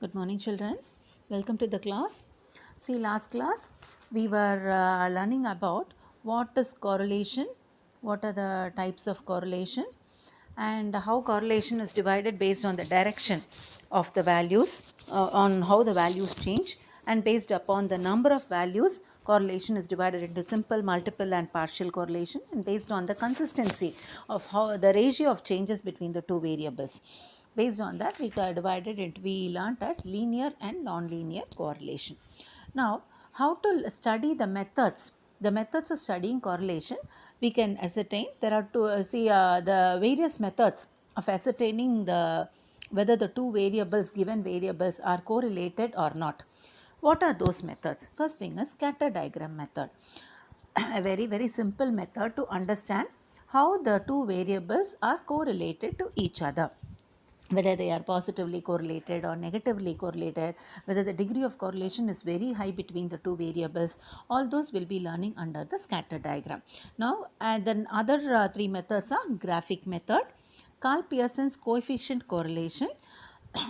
Good morning, children. Welcome to the class. See, last class we were learning about what is correlation, what are the types of correlation, and how correlation is divided based on the direction of the values, on how the values change, and based upon the number of values. Correlation is divided into simple, multiple, and partial correlation, and based on the consistency of how the ratio of changes between the two variables. Based on that, we divided into, we learnt as linear and non-linear correlation. Now, how to study the methods? The methods of studying correlation, we can ascertain. There are two, the various methods of ascertaining whether the two variables, given variables, are correlated or not. What are those methods? First thing is scatter diagram method. A very simple method to understand how the two variables are correlated to each other, whether they are positively correlated or negatively correlated, whether the degree of correlation is very high between the two variables. All those will be learning under the scatter diagram. Now, and then other three methods are graphic method, Karl Pearson's coefficient correlation,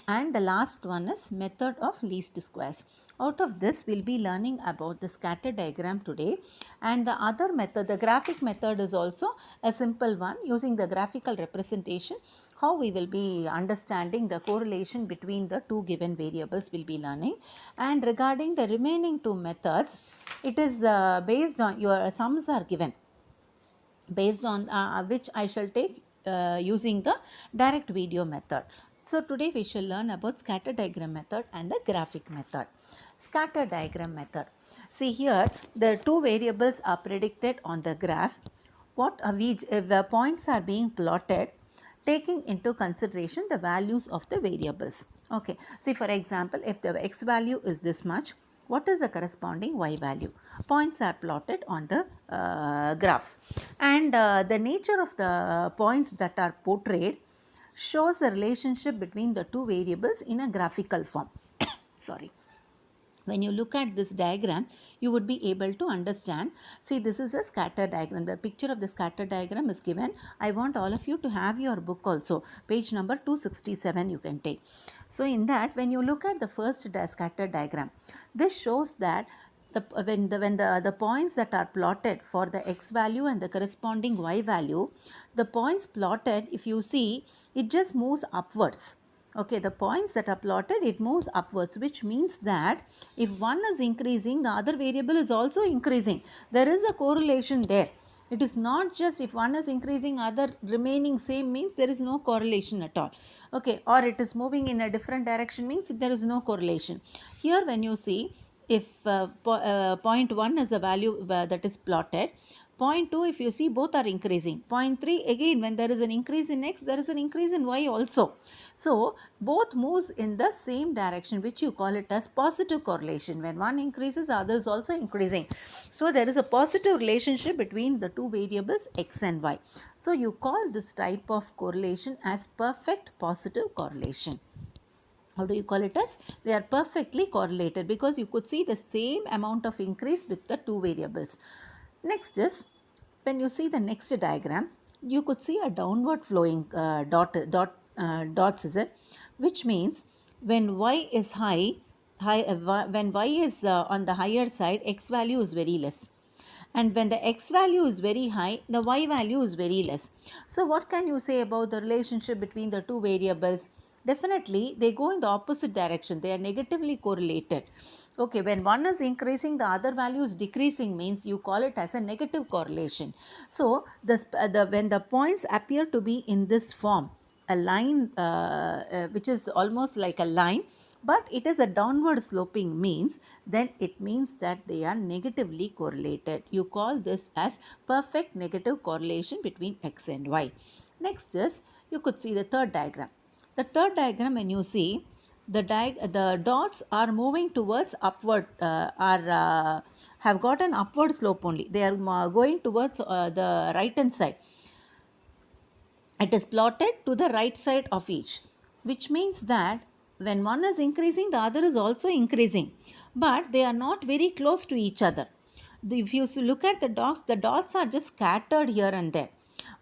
and the last one is method of least squares. Out of this, we'll be learning about the scatter diagram today, and the other method, the graphic method, is also a simple one. Using the graphical representation, how we will be understanding the correlation between the two given variables will be learning. And regarding the remaining two methods, it is based on your sums are given, based on which I shall take using the direct video method. So today we shall learn about scatter diagram method and the graphic method. Scatter diagram method. See here, the two variables are predicted on the graph. What are we, if the points are being plotted, taking into consideration the values of the variables. Okay, see, for example, if the x value is this much, what is the corresponding y value? Points are plotted on the graphs, and the nature of the points that are portrayed shows the relationship between the two variables in a graphical form. Sorry. When you look at this diagram, you would be able to understand. See, this is a scatter diagram. The picture of the scatter diagram is given. I want all of you to have your book also. Page number 267 you can take. So, in that, when you look at the first scatter diagram, this shows that when the points that are plotted for the x value and the corresponding y value, the points plotted, if you see, it just moves upwards. Okay, the points that are plotted, it moves upwards, which means that if one is increasing, the other variable is also increasing. There is a correlation there. It is not just if one is increasing, other remaining same, means there is no correlation at all. Okay, or it is moving in a different direction, means there is no correlation. Here when you see, if point 1 is a value that is plotted, point 2, if you see, both are increasing. Point 3, again, when there is an increase in x, there is an increase in y also. So, both moves in the same direction, which you call it as positive correlation. When one increases, the other is also increasing. So, there is a positive relationship between the two variables x and y. So, you call this type of correlation as perfect positive correlation. How do you call it as? They are perfectly correlated because you could see the same amount of increase with the two variables. Next is, when you see the next diagram, you could see a downward flowing dots, is it? Which means when y is when y is on the higher side, x value is very less. And when the x value is very high, the y value is very less. So what can you say about the relationship between the two variables? Definitely, they go in the opposite direction. They are negatively correlated. Okay, when one is increasing, the other value is decreasing, means you call it as a negative correlation. So, when the points appear to be in this form, a line which is almost like a line, but it is a downward sloping, means then it means that they are negatively correlated. You call this as perfect negative correlation between x and y. Next is, you could see the third diagram. The third diagram, when you see, the dots are moving towards upward, have got an upward slope only. They are going towards the right hand side. It is plotted to the right side of each, which means that when one is increasing, the other is also increasing, but they are not very close to each other. If you look at the dots are just scattered here and there.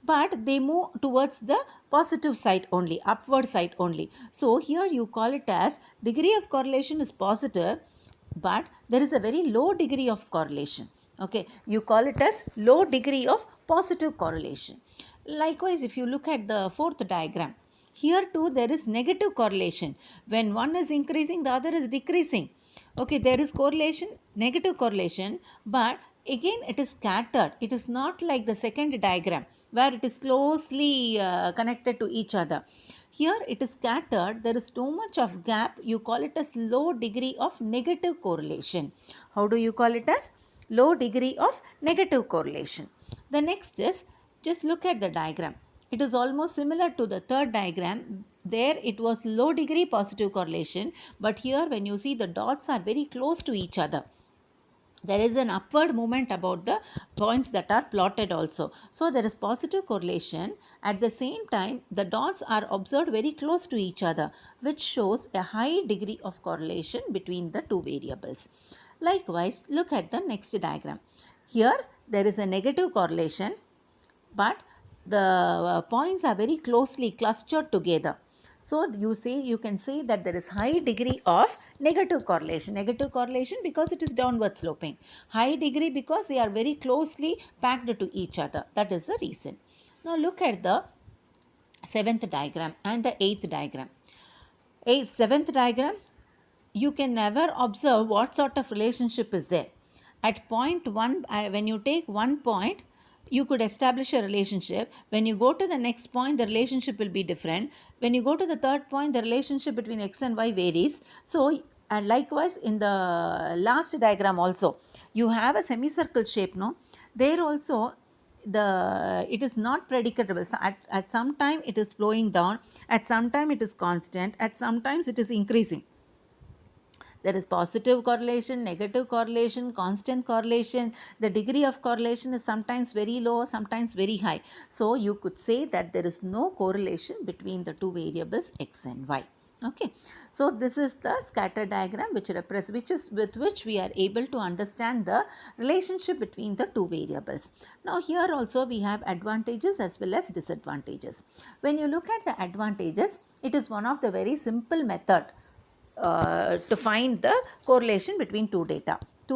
but they move towards the positive side only, upward side only. So here you call it as degree of correlation is positive, but there is a very low degree of correlation. Okay, you call it as low degree of positive correlation. Likewise, if you look at the fourth diagram, here too there is negative correlation. When one is increasing, the other is decreasing. Okay, there is correlation, negative correlation, but again it is scattered. It is not like the second diagram where it is closely connected to each other. Here it is scattered, there is too much of gap, you call it as low degree of negative correlation. How do you call it as? Low degree of negative correlation. The next is, just look at the diagram. It is almost similar to the third diagram. There it was low degree positive correlation, but here when you see the dots are very close to each other, there is an upward movement about the points that are plotted also. So there is positive correlation. At the same time, the dots are observed very close to each other, which shows a high degree of correlation between the two variables. Likewise, look at the next diagram. Here there is a negative correlation, but the points are very closely clustered together. So you can say that there is high degree of negative correlation. Negative correlation because it is downward sloping. High degree because they are very closely packed to each other. That is the reason. Now look at the seventh diagram and the eighth diagram. Seventh diagram, you can never observe what sort of relationship is there. At point 1, when you take one point, you could establish a relationship. When you go to the next point, the relationship will be different. When you go to the third point, the relationship between x and y varies. So, and likewise in the last diagram also, you have a semicircle shape, no? There also, it is not predictable. So at some time it is flowing down, at some time it is constant, at sometimes it is increasing. There is positive correlation, negative correlation, constant correlation. The degree of correlation is sometimes very low, sometimes very high. So you could say that there is no correlation between the two variables x and y. Okay, so this is the scatter diagram with which we are able to understand the relationship between the two variables. Now here also we have advantages as well as disadvantages. When you look at the advantages, it is one of the very simple method to find the correlation between two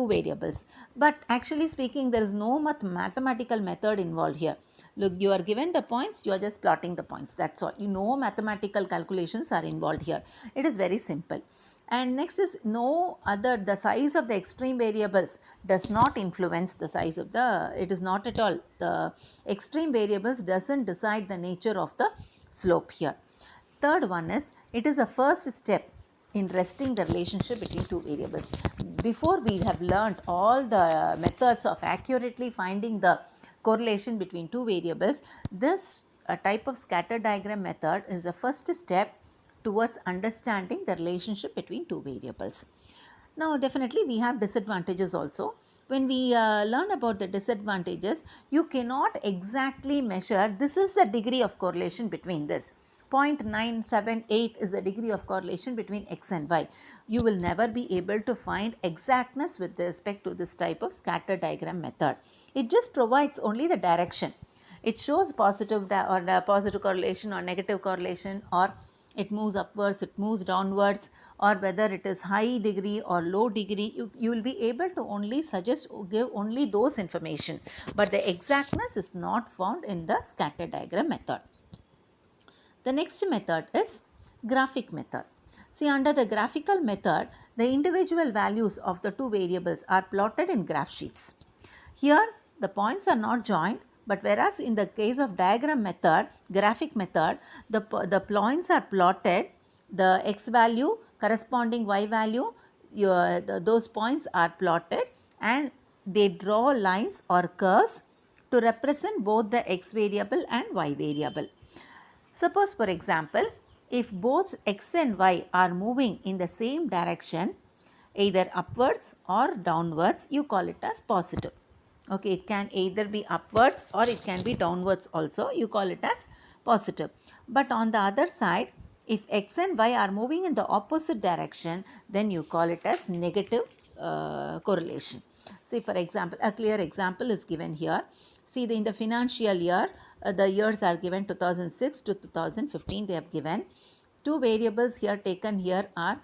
variables. But actually speaking, there is no mathematical method involved here. Look, you are given the points, you are just plotting the points. That's all. No mathematical calculations are involved here. It is very simple. And next is the size of the extreme variables does not influence the size of it is not at all. The extreme variables doesn't decide the nature of the slope here. Third one is, it is a first step in resting the relationship between two variables. Before we have learnt all the methods of accurately finding the correlation between two variables, this type of scatter diagram method is the first step towards understanding the relationship between two variables. Now definitely we have disadvantages also. When we learn about the disadvantages, you cannot exactly measure this is the degree of correlation between this. 0.978 is the degree of correlation between x and y. You will never be able to find exactness with respect to this type of scatter diagram method. It just provides only the direction. It shows positive correlation or negative correlation, or it moves upwards, it moves downwards, or whether it is high degree or low degree. You will be able to only give only those information, but the exactness is not found in the scatter diagram method. The next method is graphic method. See, under the graphical method, the individual values of the two variables are plotted in graph sheets. Here, the points are not joined, but whereas in the case of diagram method, graphic method, the points are plotted, the x value corresponding y value, those points are plotted, and they draw lines or curves to represent both the x variable and y variable. Suppose, for example, if both x and y are moving in the same direction, either upwards or downwards, you call it as positive. Okay, it can either be upwards or it can be downwards also, you call it as positive. But on the other side, if x and y are moving in the opposite direction, then you call it as negative correlation. See, for example, a clear example is given here. See, in the financial year, the years are given 2006 to 2015 they have given. Two variables here taken here are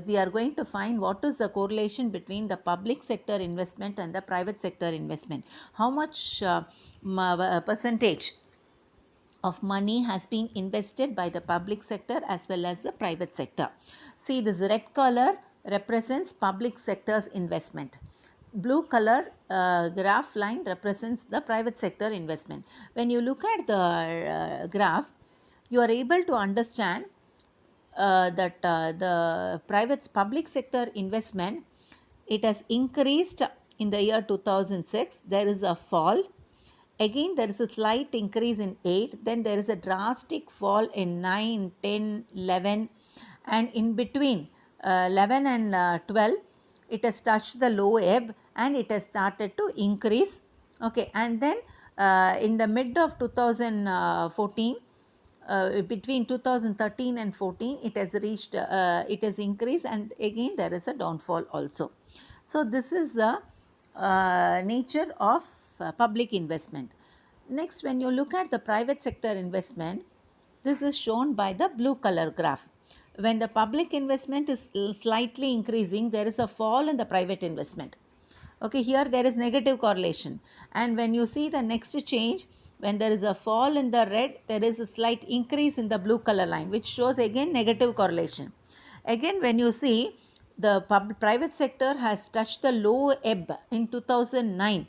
we are going to find what is the correlation between the public sector investment and the private sector investment. How much percentage of money has been invested by the public sector as well as the private sector. See, this red color represents public sector's investment. Blue color graph line represents the private sector investment. When you look at the graph, you are able to understand that the public sector investment, it has increased in the year 2006. There is a fall. Again, there is a slight increase in 8. Then there is a drastic fall in 9, 10, 11. And in between 11 and 12, it has touched the low ebb and it has started to increase. Okay, and then in the mid of 2014, between 2013 and 14, it has reached, it has increased, and again there is a downfall also. So this is the nature of public investment. Next, when you look at the private sector investment, this is shown by the blue color graph. When the public investment is slightly increasing, there is a fall in the private investment. Okay, here there is negative correlation. And when you see the next change, when there is a fall in the red, there is a slight increase in the blue color line, which shows again negative correlation. Again, when you see the private sector has touched the low ebb in 2009,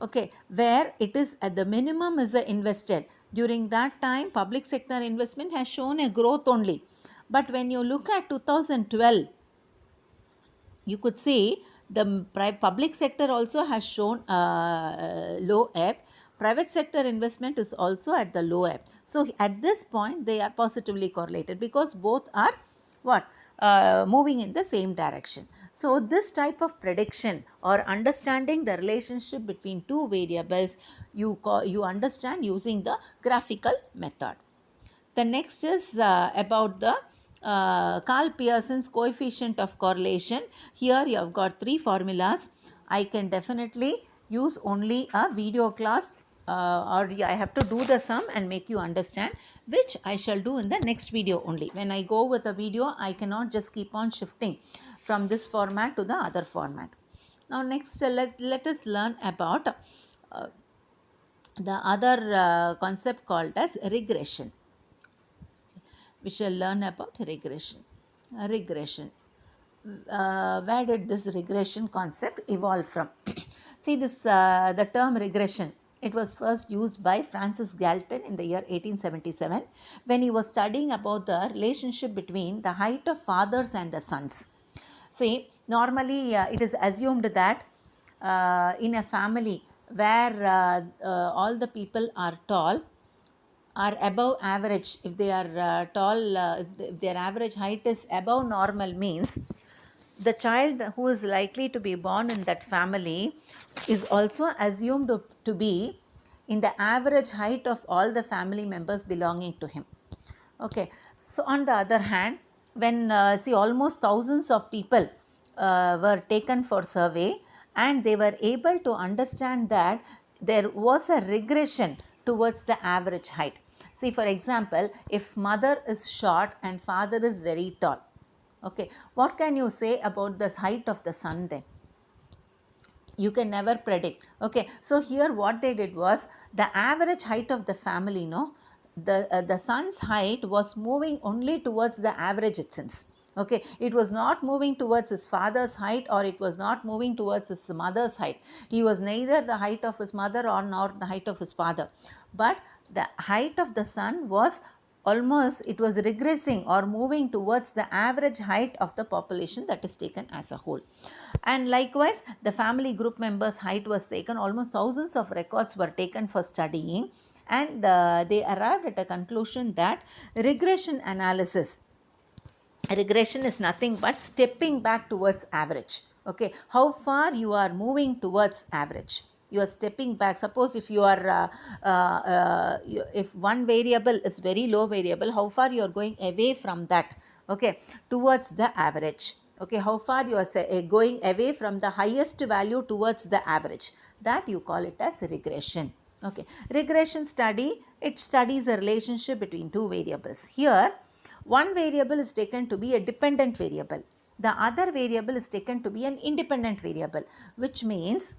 okay, where it is at the minimum is invested. During that time, public sector investment has shown a growth only. But when you look at 2012, you could see the public sector also has shown low ebb. Private sector investment is also at the low ebb. So at this point, they are positively correlated because both are what? Moving in the same direction. So this type of prediction or understanding the relationship between two variables, you understand using the graphical method. The next is about the Karl Pearson's coefficient of correlation. Here you have got three formulas. I can definitely use only a video class or I have to do the sum and make you understand, which I shall do in the next video only. When I go with a video, I cannot just keep on shifting from this format to the other format. Now next let us learn about the other concept called as regression. We shall learn about regression. Regression. Where did this regression concept evolve from? See, this the term regression, it was first used by Francis Galton in the year 1877 when he was studying about the relationship between the height of fathers and the sons. See, normally it is assumed that in a family where all the people are tall, are above average, if they are tall, if their average height is above normal, means the child who is likely to be born in that family is also assumed to be in the average height of all the family members belonging to him. Okay, so on the other hand, when see almost thousands of people were taken for survey, and they were able to understand that there was a regression towards the average height. See, for example, if mother is short and father is very tall, okay, what can you say about the height of the son then? You can never predict. Okay, so here what they did was the average height of the family, the son's height was moving only towards the average, it seems. Okay, it was not moving towards his father's height, or it was not moving towards his mother's height. He was neither the height of his mother or nor the height of his father. But the height of the son was almost, it was regressing or moving towards the average height of the population that is taken as a whole. And likewise, the family group members' height was taken. Almost thousands of records were taken for studying, and they arrived at a conclusion that regression analysis, regression is nothing but stepping back towards average. Okay, how far you are moving towards average, you are stepping back. Suppose if you are if one variable is very low variable, how far you are going away from that, okay, towards the average. Okay, how far you are going away from the highest value towards the average, that you call it as regression. Okay, regression study, it studies the relationship between two variables. Here one variable is taken to be a dependent variable, the other variable is taken to be an independent variable, which means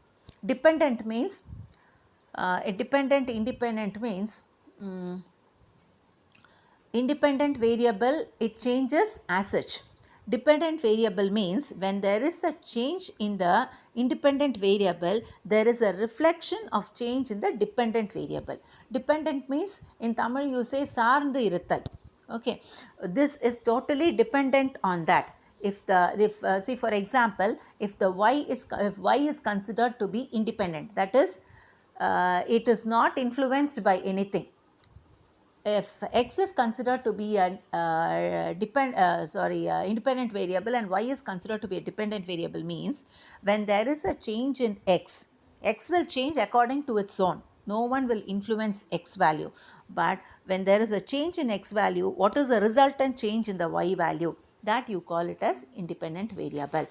dependent means a dependent, independent means independent variable, it changes as such. Dependent variable means when there is a change in the independent variable, there is a reflection of change in the dependent variable. Dependent means in Tamil you say saarndu irithal. Okay, this is totally dependent on that. If see for example, if y is considered to be independent, that is it is not influenced by anything. If x is considered to be an independent variable and y is considered to be a dependent variable, means when there is a change in x, x will change according to its own. No one will influence x value. But when there is a change in x value, what is the resultant change in the y value? That you call it as independent variable.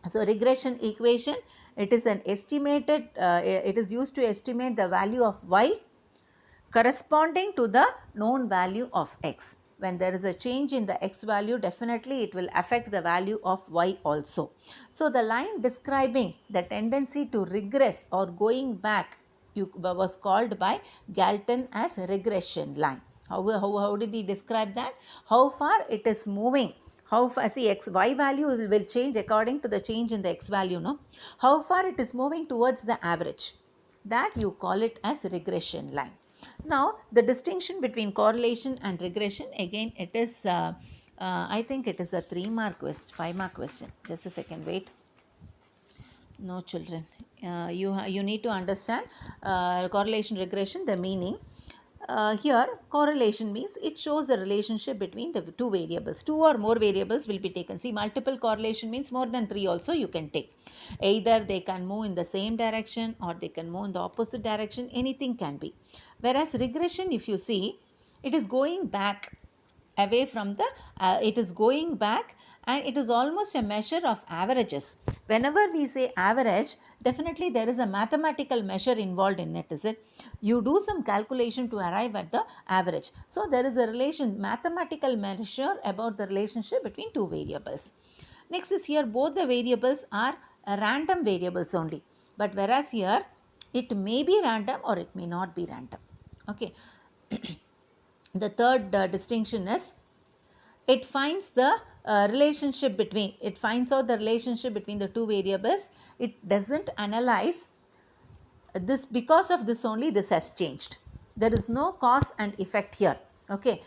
So regression equation, it is an estimated, it is used to estimate the value of y corresponding to the known value of x. When there is a change in the x value, definitely it will affect the value of y also. So the line describing the tendency to regress or going back was called by Galton as regression line. How did he describe that? How far it is moving. How far, see, y value will change according to the change in the x value, no? How far it is moving towards the average, that you call it as regression line. Now, the distinction between correlation and regression, again it is, I think it is a 3-mark question, 5-mark question. Just a second, wait. No children, you need to understand correlation, regression, the meaning. Here correlation means it shows the relationship between the two variables. Two or more variables will be taken. See, multiple correlation means more than 3 also you can take. Either they can move in the same direction or they can move in the opposite direction, anything can be. Whereas regression, if you see, it is going back away from the, it is going back, and it is almost a measure of averages. Whenever we say average, definitely there is a mathematical measure involved in it, is it? You do some calculation to arrive at the average. So there is a relation, mathematical measure about the relationship between two variables. Next is here both the variables are random variables only, but whereas here it may be random or it may not be random. Okay. The third distinction is it finds the relationship between, it finds out the relationship between the two variables. It doesn't analyze this, because of this only this has changed. There is no cause and effect here. Okay,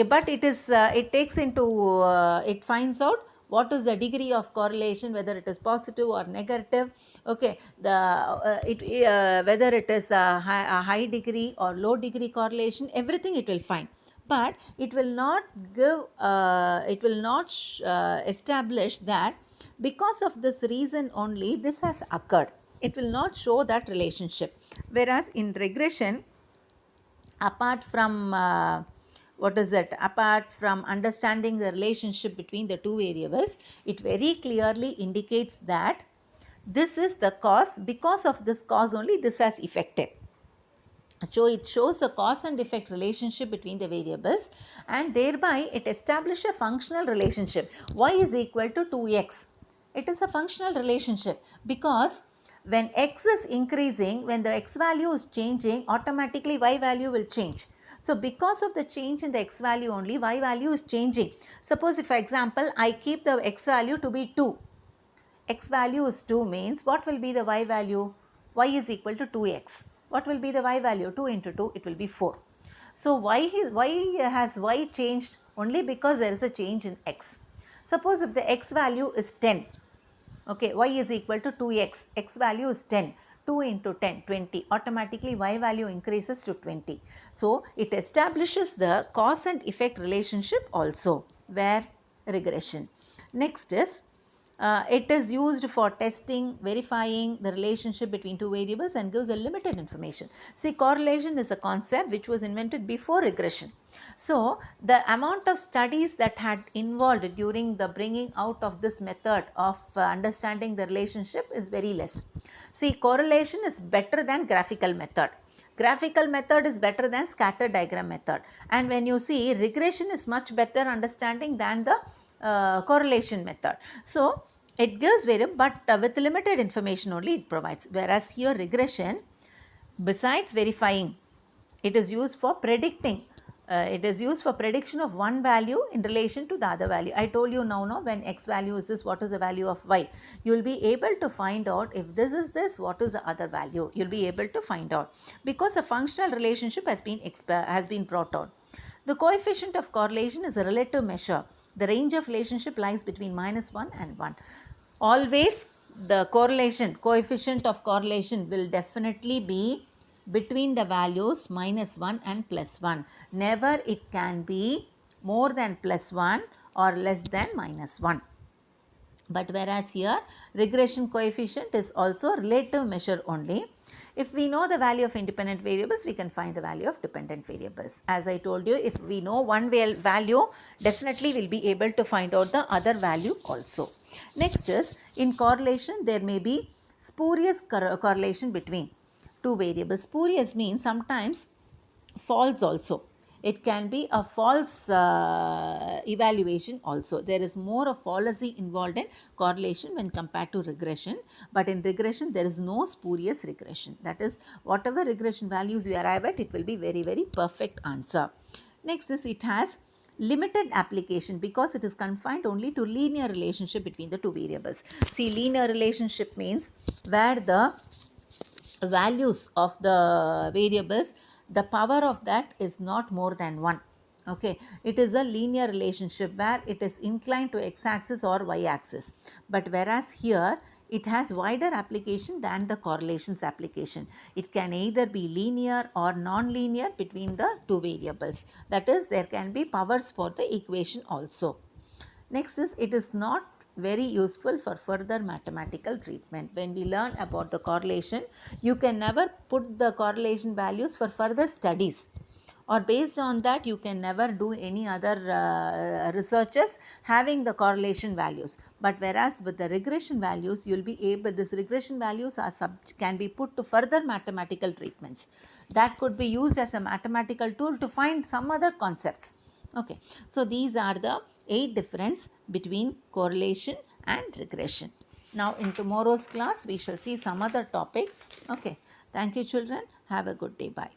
but it is, it takes into, it finds out what is the degree of correlation, whether it is positive or negative. Okay, the whether it is a high degree or low degree correlation, everything it will find. But it will not give, it will not establish that because of this reason only this has occurred. It will not show that relationship. Whereas in regression, apart from apart from understanding the relationship between the two variables, it very clearly indicates that this is the cause, because of this cause only this has affected. So it shows a cause and effect relationship between the variables, and thereby it establishes a functional relationship. Y is equal to 2x. It is a functional relationship because when x is increasing, when the x value is changing, automatically y value will change. So because of the change in the x value only, y value is changing. Suppose if, for example, I keep the x value to be 2. X value is 2 means what will be the y value? Y is equal to 2x. What will be the y value? 2 into 2, it will be 4. So why has y changed? Only because there is a change in x. Suppose if the x value is 10. Okay, y is equal to 2x. X value is 10. 2 into 10, 20. Automatically y value increases to 20. So it establishes the cause and effect relationship also, where regression. Next is It is used for testing, verifying the relationship between two variables and gives a limited information. See, correlation is a concept which was invented before regression. So, the amount of studies that had involved during the bringing out of this method of understanding the relationship is very less. See, correlation is better than graphical method. Graphical method is better than scatter diagram method, and when you see, regression is much better understanding than the correlation method. So, it gives variable, but with limited information only it provides, whereas here regression, besides verifying, it is used for predicting. It is used for prediction of one value in relation to the other value. I told you now, when x value is this, what is the value of y? You will be able to find out if this is this, what is the other value? You will be able to find out because a functional relationship has been brought out. The coefficient of correlation is a relative measure. The range of relationship lies between -1 and 1. Always the coefficient of correlation will definitely be between the values -1 and +1. Never it can be more than +1 or less than -1. But whereas here regression coefficient is also relative measure only. If we know the value of independent variables, we can find the value of dependent variables. As I told you, if we know one value, definitely we will be able to find out the other value also. Next is, in correlation, there may be spurious correlation between two variables. Spurious means sometimes false also. It can be a false evaluation also. There is more of fallacy involved in correlation when compared to regression. But in regression, there is no spurious regression. That is, whatever regression values you arrive at, it will be very, very perfect answer. Next is, it has limited application because it is confined only to linear relationship between the two variables. See, linear relationship means where the values of the variables, the power of that is not more than 1. Okay, it is a linear relationship where it is inclined to x-axis or y-axis. But whereas here it has wider application than the correlations application. It can either be linear or non-linear between the two variables. That is, there can be powers for the equation also. Next is, it is not very useful for further mathematical treatment. When we learn about the correlation, you can never put the correlation values for further studies, or based on that you can never do any other researches having the correlation values. But whereas with the regression values, you will be able, this regression values are can be put to further mathematical treatments that could be used as a mathematical tool to find some other concepts. Okay, so these are the 8 difference between correlation and regression. Now in tomorrow's class we shall see some other topic. Okay, thank you children, have a good day, bye.